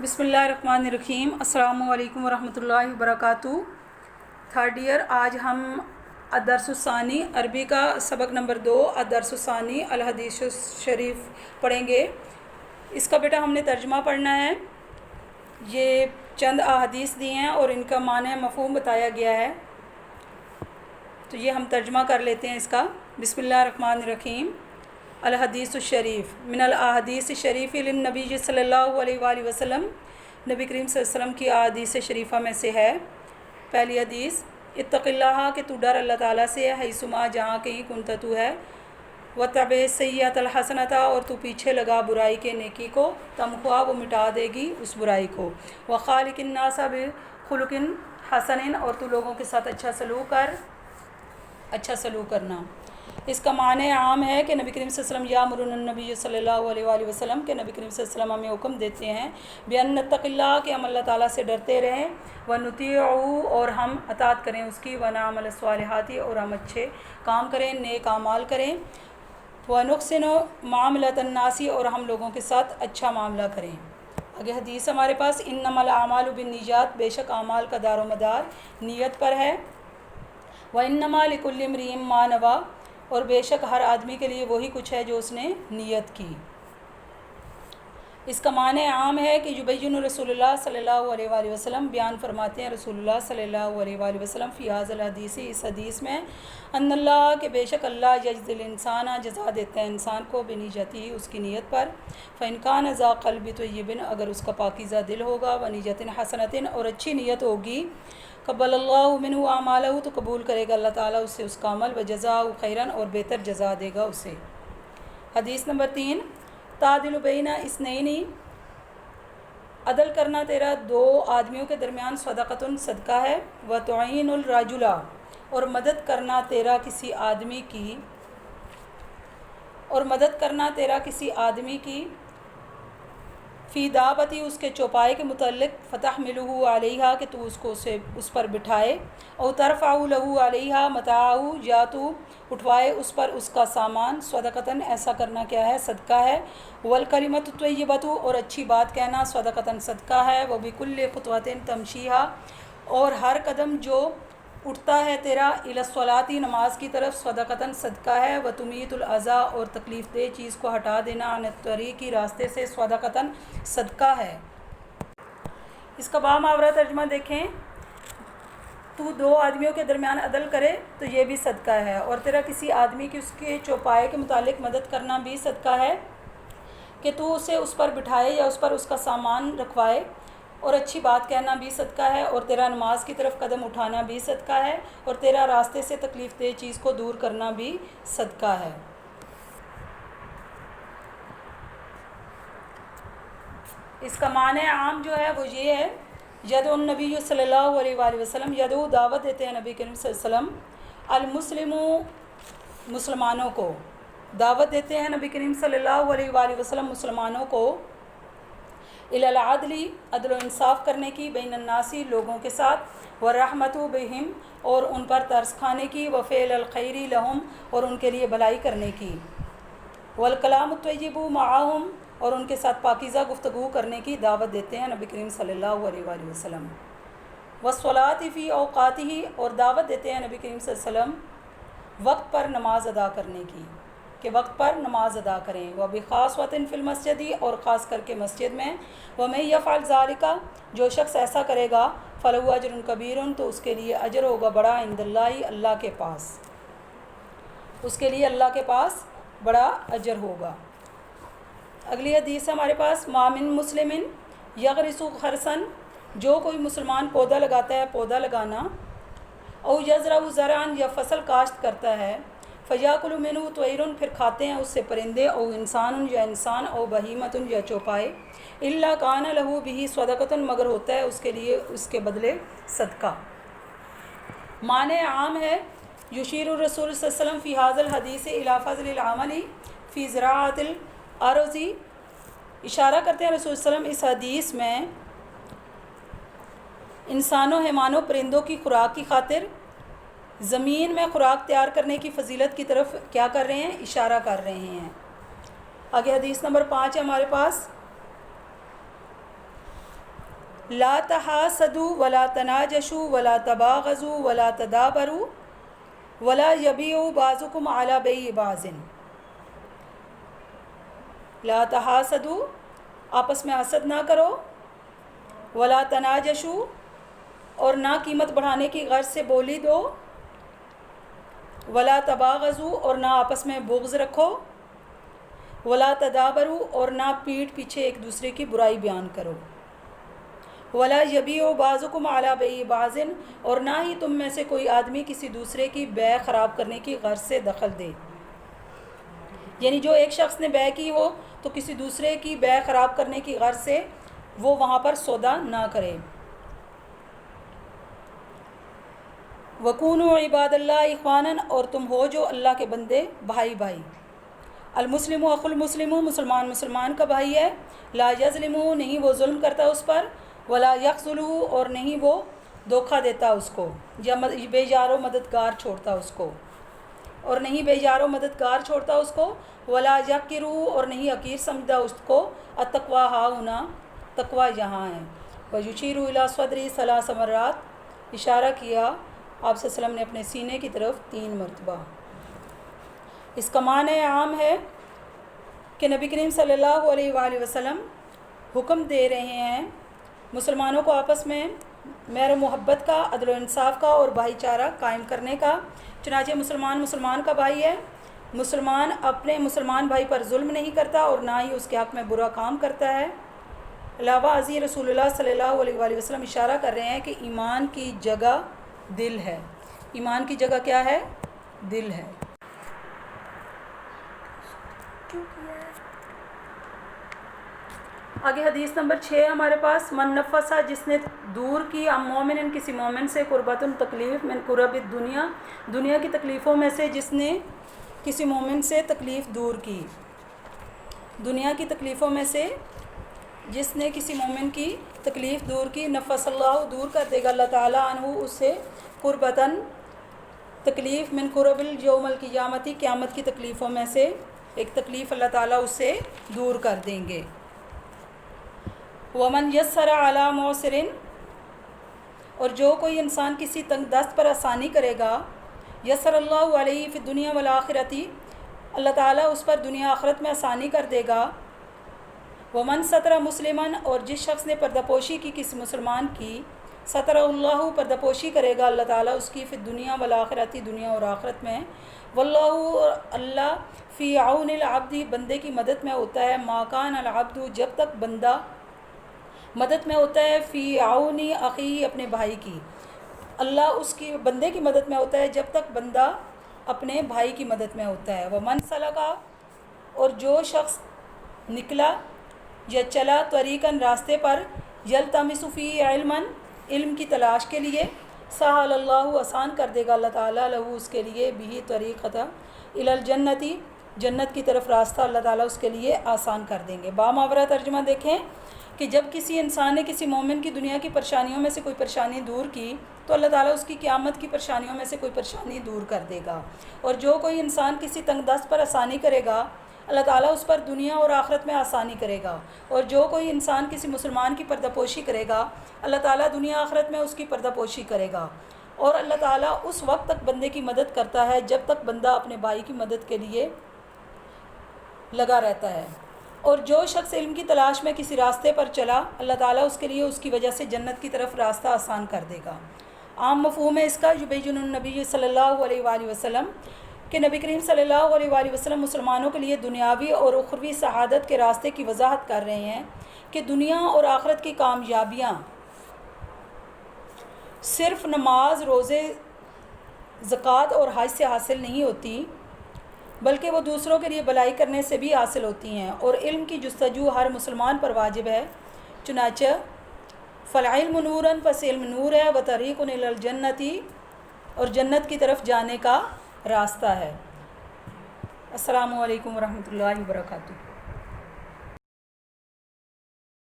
بسم اللہ الرحمن الرحیم۔ السلام علیکم ورحمۃ اللہ وبرکاتہ۔ تھرڈ ایئر، آج ہم الدرس الثانی عربی کا سبق نمبر 2 الدرس الثانی الحدیث شریف پڑھیں گے۔ اس کا بیٹا ہم نے ترجمہ پڑھنا ہے۔ یہ چند احادیث دی ہیں اور ان کا معنی مفہوم بتایا گیا ہے، تو یہ ہم ترجمہ کر لیتے ہیں اس کا۔ بسم اللہ الرحمن الرحیم۔ الحدیث الشریف من الاحادیث الشریف للنبی صلی اللہ علیہ وآلہ وسلم، نبی کریم صلی اللہ علیہ وسلم کی احادیث شریفہ میں سے ہے۔ پہلی حدیث، اتق اللہ، کہ تو ڈر اللہ تعالیٰ سے، حیثما، جہاں کہیں کنت تو ہے، وتبع السیئۃ الحسنۃ، اور تو پیچھے لگا برائی کے نیکی کو، تمحوہا، وہ مٹا دے گی اس برائی کو، وخالق الناس بخلق حسن، اور تو لوگوں کے ساتھ اچھا سلوک کرنا۔ اس کا معنی عام ہے کہ نبی کریم صلی اللہ علیہ وسلم یامرون النبی صلی اللہ علیہ وآلہ وسلم، کہ نبی کریم صلی اللہ علیہ وسلم ہمیں حکم دیتے ہیں بأن نتق اللہ، کہ ہم اللہ تعالیٰ سے ڈرتے رہیں، ونطیعہ، اور ہم اطاعت کریں اس کی، ونعمل الصالحات، اور ہم اچھے کام کریں، نیک اعمال کریں، ونحسن معاملۃ الناس، اور ہم لوگوں کے ساتھ اچھا معاملہ کریں۔ آگے حدیث ہمارے پاس، انما الاعمال بالنیات، بے شک اعمال کا دار و مدار نیت پر ہے، وانما لکل امرئ ما نوی، اور بے شک ہر آدمی کے لیے وہی کچھ ہے جو اس نے نیت کی۔ اس کا معنی عام ہے کہ یبین رسول اللہ صلی اللہ علیہ وآلہ وسلم، بیان فرماتے ہیں رسول اللہ صلی اللہ علیہ وآلہ وسلم، فی ھذا الحدیث، اس حدیث میں، ان اللہ، کہ بے شک اللہ، یجزی الانسان، جزا دیتا ہے انسان کو، بنیتہ، اس کی نیت پر، فإن کان ذا قلب طیب، اگر اس کا پاکیزہ دل ہوگا، ونیۃ حسنۃ، اور اچھی نیت ہوگی، قبل اللہ منہ اعمالہ، تو قبول کرے گا اللہ تعالیٰ اس سے اس کا عمل، وجزاہ خیرا، اور بہتر جزا دے گا اسے۔ حدیث نمبر 3، تعدل بین اثنین، عدل کرنا تیرا دو آدمیوں کے درمیان، صدقۃ، صدقہ ہے، وتعین الرجل، اور مدد کرنا تیرا کسی آدمی کی، فی دابتی، اس کے چوپائے کے متعلق، فتحملہ علیہا، کہ تو اس پر بٹھائے، او ترفع لہ علیہا متاعہ، یا تو اٹھوائے اس پر اس کا سامان، صدقۃ، ایسا کرنا کیا ہے؟ صدقہ ہے، والکلمۃ الطیبۃ، اور اچھی بات کہنا، صدقۃ، صدقہ ہے، وبکل خطوۃ تمشیھا، اور ہر قدم جو اٹھتا ہے تیرا، الی الصلاۃ، نماز کی طرف، صدقۃ، صدقہ ہے، وتمیت الاذی، اور تکلیف دہ چیز کو ہٹا دینا، عن الطریق، راستے سے، صدقۃ، صدقہ ہے۔ اس کا بامحاورہ ترجمہ دیکھیں، تو دو آدمیوں کے درمیان عدل کرے تو یہ بھی صدقہ ہے، اور تیرا کسی آدمی کی اس کے چوپائے کے متعلق مدد کرنا بھی صدقہ ہے، کہ تو اسے اس پر بٹھائے یا اس پر اس کا سامان رکھوائے، اور اچھی بات کہنا بھی صدقہ ہے، اور تیرا نماز کی طرف قدم اٹھانا بھی صدقہ ہے، اور تیرا راستے سے تکلیف دہ چیز کو دور کرنا بھی صدقہ ہے۔ اس کا معنی عام جو ہے وہ یہ ہے، یدعو النبی صلی اللہ علیہ وآلہ وسلم، یدعو، دعوت دیتے ہیں نبی کریم صلی اللہ علیہ وسلم، المسلم، مسلمانوں کو، دعوت دیتے ہیں نبی کریم صلی اللہ علیہ وآلہ وسلم مسلمانوں کو، الی العدل، عدل و انصاف کرنے کی، بین الناس، لوگوں کے ساتھ، والرحمۃ بہم، اور ان پر ترس کھانے کی، وفعل الخیر لہم، اور ان کے لیے بھلائی کرنے کی، والکلام الطیب معہم، اور ان کے ساتھ پاکیزہ گفتگو کرنے کی دعوت دیتے ہیں نبی کریم صلی اللہ علیہ وآلہ وسلم، والصلاۃ فی اوقاتہ، اور دعوت دیتے ہیں نبی کریم صلی اللہ علیہ وسلم وقت پر نماز ادا کرنے کی، کہ وقت پر نماز ادا کریں، وبخاصۃ فی المسجد، اور خاص کر کے مسجد میں، ومن یفعل ذلک، جو شخص ایسا کرے گا، فلہ اجر کبیر، تو اس کے لیے اجر ہوگا بڑا، عند اللہ، اللہ کے پاس، اس کے لیے اللہ کے پاس بڑا اجر ہوگا۔ اگلی حدیث ہمارے پاس، ما من مسلم یغرس غرسا، جو کوئی مسلمان پودا لگاتا ہے، پودا لگانا، او یزرع زرعا، یا فصل کاشت کرتا ہے، فیاکل منہ طیر، پھر کھاتے ہیں اس سے پرندے، او انسان، یا انسان، او بہیمۃ، یا چوپائے، الا کان لہ بہ صدقۃ، مگر ہوتا ہے اس کے لیے اس کے بدلے صدقہ۔ معنی عام ہے، یشیر الرسول صلی اللہ علیہ وسلم فی ھذا الحدیث الی فضل العمل فی زراعۃ الارض، اشارہ کرتے ہیں رسول صلی اللہ علیہ وسلم اس حدیث میں انسانوں، حیوانوں، پرندوں کی خوراک کی خاطر زمین میں خوراک تیار کرنے کی فضیلت کی طرف کیا کر رہے ہیں؟ اشارہ کر رہے ہیں۔ آگے حدیث نمبر 5 ہے ہمارے پاس، لا تحاسدوا ولا تناجشوا ولا تباغضوا ولا تدابروا ولا يبيع بعضكم على بيع بعض۔ لا تحاسدوا، آپس میں حسد نہ کرو، ولا تناجشوا، اور نہ قیمت بڑھانے کی غرض سے بولی دو، ولا تباغضوا، اور نہ آپس میں بغض رکھو، ولا تدابروا، اور نہ پیٹھ پیچھے ایک دوسرے کی برائی بیان کرو، ولا یبیع بعضکم علی بیع بعض، اور نہ ہی تم میں سے کوئی آدمی کسی دوسرے کی بیع خراب کرنے کی غرض سے دخل دے، یعنی جو ایک شخص نے بیع کی ہو تو کسی دوسرے کی بیع خراب کرنے کی غرض سے وہ وہاں پر سودا نہ کرے۔ وَكُونُوا عِبَادَ اللَّهِ اِخْوَانًا، اور تم ہو جو اللہ کے بندے بھائی بھائی۔ المسلم اخو المسلم، مسلمان مسلمان کا بھائی ہے، لا یظلم، نہیں وہ ظلم کرتا اس پر، ولا یخذل، اور نہیں وہ دھوکہ دیتا اس کو یا بے یار و مددگار چھوڑتا اس کو، اور نہیں بے یار و مددگار چھوڑتا اس کو، ولا یحقر، اور نہیں حقیر سمجھتا اس کو، التقوی ہاہنا، تقوی یہاں ہے۔ ویشیر الی صدری ثلاث مرات، اشارہ کیا آپ صلی اللہ علیہ وسلم نے اپنے سینے کی طرف 3 مرتبہ۔ اس کا معنی عام ہے کہ نبی کریم صلی اللہ علیہ وآلہ وسلم حکم دے رہے ہیں مسلمانوں کو آپس میں مہر و محبت کا، عدل و انصاف کا اور بھائی چارہ قائم کرنے کا۔ چنانچہ مسلمان مسلمان کا بھائی ہے، مسلمان اپنے مسلمان بھائی پر ظلم نہیں کرتا اور نہ ہی اس کے حق میں برا کام کرتا ہے۔ علاوہ ازیں رسول اللہ صلی اللہ علیہ وآلہ وسلم اشارہ کر رہے ہیں کہ ایمان کی جگہ دل ہے۔ ایمان کی جگہ کیا ہے؟ دل ہے۔ آگے حدیث نمبر 6 ہمارے پاس، من نفسا، جس نے دور کی عن مومن، کسی مومن سے، قربۃ تکلیف من قرب الدنیا، دنیا کی تکلیفوں میں سے جس نے کسی مومن سے تکلیف دور کی، دنیا کی تکلیفوں میں سے جس نے کسی مومن کی تکلیف دور کی، نفس اللہ، دور کر دے گا اللہ تعالیٰ عنہ اس سے، قربتاً تکلیف، من قرب الیوم القیامتی، قیامت کی تکلیفوں میں سے ایک تکلیف اللہ تعالیٰ اس سے دور کر دیں گے۔ ومن یسر علی معسر، اور جو کوئی انسان کسی تنگ دست پر آسانی کرے گا، یسر اللہ علیہ فی الدنیا والآخرتی، اللہ تعالیٰ اس پر دنیا آخرت میں آسانی کر دے گا۔ ومن ستر مسلمن، اور جس شخص نے پردہ پوشی کی کسی مسلمان کی، ستر اللہ، پردہ پوشی کرے گا اللہ تعالیٰ اس کی، فی الدنیا والآخرتی، دنیا اور آخرت میں۔ واللہ، اللہ، فی عون العبد، بندے کی مدد میں ہوتا ہے، ما کان العبد، جب تک بندہ مدد میں ہوتا ہے، فی عون اخی، اپنے بھائی کی، اللہ اس کی بندے کی مدد میں ہوتا ہے جب تک بندہ اپنے بھائی کی مدد میں ہوتا ہے۔ ومن سلکا، اور جو شخص نکلا یا چلا، طریقاً، راستے پر، یلتمس فی علما، علم کی تلاش کے لیے، سہل اللہ، آسان کر دے گا اللہ تعالیٰ لہو، اس کے لیے، بھی طریقۃ الی الجنتی، جنت کی طرف راستہ اللہ تعالیٰ اس کے لیے آسان کر دیں گے۔ باماورہ ترجمہ دیکھیں کہ جب کسی انسان نے کسی مومن کی دنیا کی پریشانیوں میں سے کوئی پریشانی دور کی تو اللہ تعالیٰ اس کی قیامت کی پریشانیوں میں سے کوئی پریشانی دور کر دے گا، اور جو کوئی انسان کسی تنگ دست پر آسانی کرے گا اللہ تعالیٰ اس پر دنیا اور آخرت میں آسانی کرے گا، اور جو کوئی انسان کسی مسلمان کی پردہ پوشی کرے گا اللہ تعالیٰ دنیا آخرت میں اس کی پردہ پوشی کرے گا، اور اللہ تعالیٰ اس وقت تک بندے کی مدد کرتا ہے جب تک بندہ اپنے بھائی کی مدد کے لیے لگا رہتا ہے۔ اور جو شخص علم کی تلاش میں کسی راستے پر چلا اللہ تعالیٰ اس کے لیے اس کی وجہ سے جنت کی طرف راستہ آسان کر دے گا۔ عام مفہوم ہے اس کا، یبین النبی صلی اللہ علیہ وآلہ وسلم، کہ نبی کریم صلی اللہ علیہ وآلہ وسلم مسلمانوں کے لیے دنیاوی اور اخروی سعادت کے راستے کی وضاحت کر رہے ہیں کہ دنیا اور آخرت کی کامیابیاں صرف نماز، روزے، زکوٰۃ اور حج سے حاصل نہیں ہوتی، بلکہ وہ دوسروں کے لیے بھلائی کرنے سے بھی حاصل ہوتی ہیں، اور علم کی جستجو ہر مسلمان پر واجب ہے۔ چنانچہ فالعلم نوراً، پس علم نور ہے، وطریق الی الجنتی، اور جنت کی طرف جانے کا راستہ ہے۔ السلام علیکم ورحمۃ اللہ وبرکاتہ۔